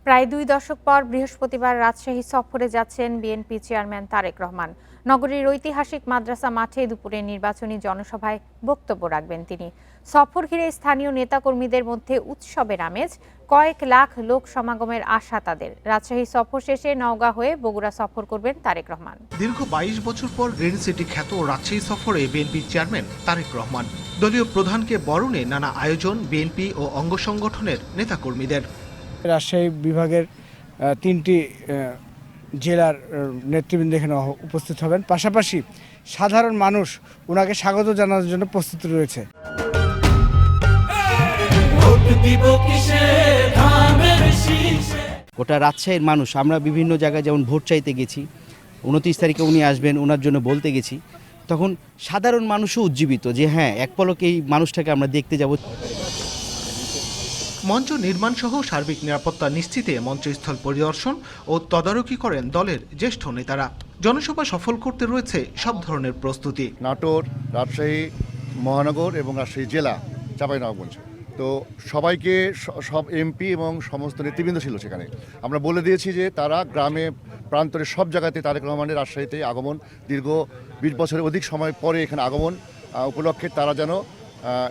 প্রায় ২ দশক পর বৃহস্পতিবার রাজশাহী সফরে যাচ্ছেন বিএনপি চেয়ারম্যান তারেক রহমান। নগরীর ঐতিহাসিক মাদ্রাসা মাঠে দুপুরে নির্বাচনী জনসভায় বক্তব্য রাখবেন তিনি। সফর ঘিরে স্থানীয় নেতাকর্মীদের মধ্যে উৎসবের আমেজ, কয়েক লাখ লোক সমাগমের আশা তাদের। রাজশাহী সফর শেষে নওগাঁ হয়ে বগুড়া সফর করবেন তারেক রহমান। দীর্ঘ ২২ বছর পর গ্রিন সিটি খ্যাত রাজশাহী সফরে বিএনপি চেয়ারম্যান তারেক রহমান। দলীয় প্রধানকে বরণে নানা আয়োজন বিএনপি ও অঙ্গ সংগঠনের নেতাকর্মীদের। রাজশাহী বিভাগের ৩টি জেলার নেতৃবৃন্দ এখানে উপস্থিত হবেন, পাশাপাশি সাধারণ মানুষ ওনাকে স্বাগত জানানোর জন্য প্রস্তুত রয়েছে। গোটা রাজশাহীর মানুষ, আমরা বিভিন্ন জায়গায় যেমন ভোট চাইতে গেছি, ২৯ তারিখে উনি আসবেন, ওনার জন্য বলতে গেছি, তখন সাধারণ মানুষও উজ্জীবিত যে হ্যাঁ, এক পলকে এই মানুষটাকে আমরা দেখতে যাব। মঞ্চ নির্মাণ সহ সার্বিক নিরাপত্তা নিশ্চিতে মঞ্চস্থল পরিদর্শন ও তদারকি করেন দলের জ্যেষ্ঠ নেতারা। জনসভা সফল করতে রয়েছে সব ধরনের প্রস্তুতি। নাটোর, রাজশাহী মহানগর এবং রাজশাহী জেলা, চাঁপাইনবাবগঞ্জ, তো সবাইকে সব এমপি এবং সমস্ত নেতৃবৃন্দ ছিল সেখানে। আমরা বলে দিয়েছি যে তারা গ্রামে প্রান্তরে সব জায়গাতে তারেক রহমানের রাজশাহীতে আগমন, দীর্ঘ ২০ বছরের অধিক সময় পরে এখানে আগমন উপলক্ষে তারা যেন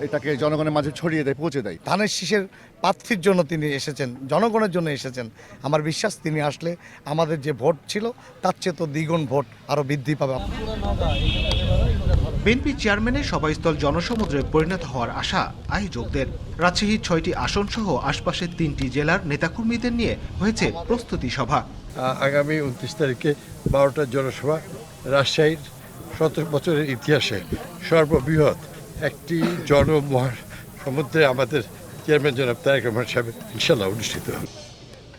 এটাকে জনগণের মাঝে ছড়িয়ে দেয়, পৌঁছে দেয়। ধানের শীষের প্রার্থীর জন্য তিনি এসেছেন, জনগণের জন্য এসেছেন। আমার বিশ্বাস তিনি আসলে আমাদের যে ভোট ছিল তার চেয়ে তো দ্বিগুণ ভোট আরও বৃদ্ধি পাবে। বিএনপি চেয়ারম্যানের সভাস্থল জনসমুদ্রে পরিণত হওয়ার আশা আয়োজকদের। রাজশাহীর ৬টি আসন সহ আশপাশের ৩টি জেলার নেতাকর্মীদের নিয়ে হয়েছে প্রস্তুতি সভা। আগামী ২৯ তারিখে ১২টা জনসভা, রাজশাহীর ১৭ বছরের ইতিহাসে সর্ববৃহৎ একটি জনসমুদ্রে আমাদের চেয়ারম্যান জনাব তারেক রহমান সাহেব ইনশাল্লাহ অনুষ্ঠিত হবে।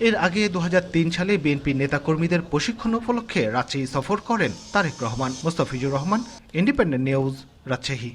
এর আগে ২০০৩ সালে বিএনপি নেতাকর্মীদের প্রশিক্ষণ উপলক্ষে রাজশাহী সফর করেন তারেক রহমান। মোস্তাফিজুর রহমান, ইন্ডিপেন্ডেন্ট নিউজ, রাজশাহী।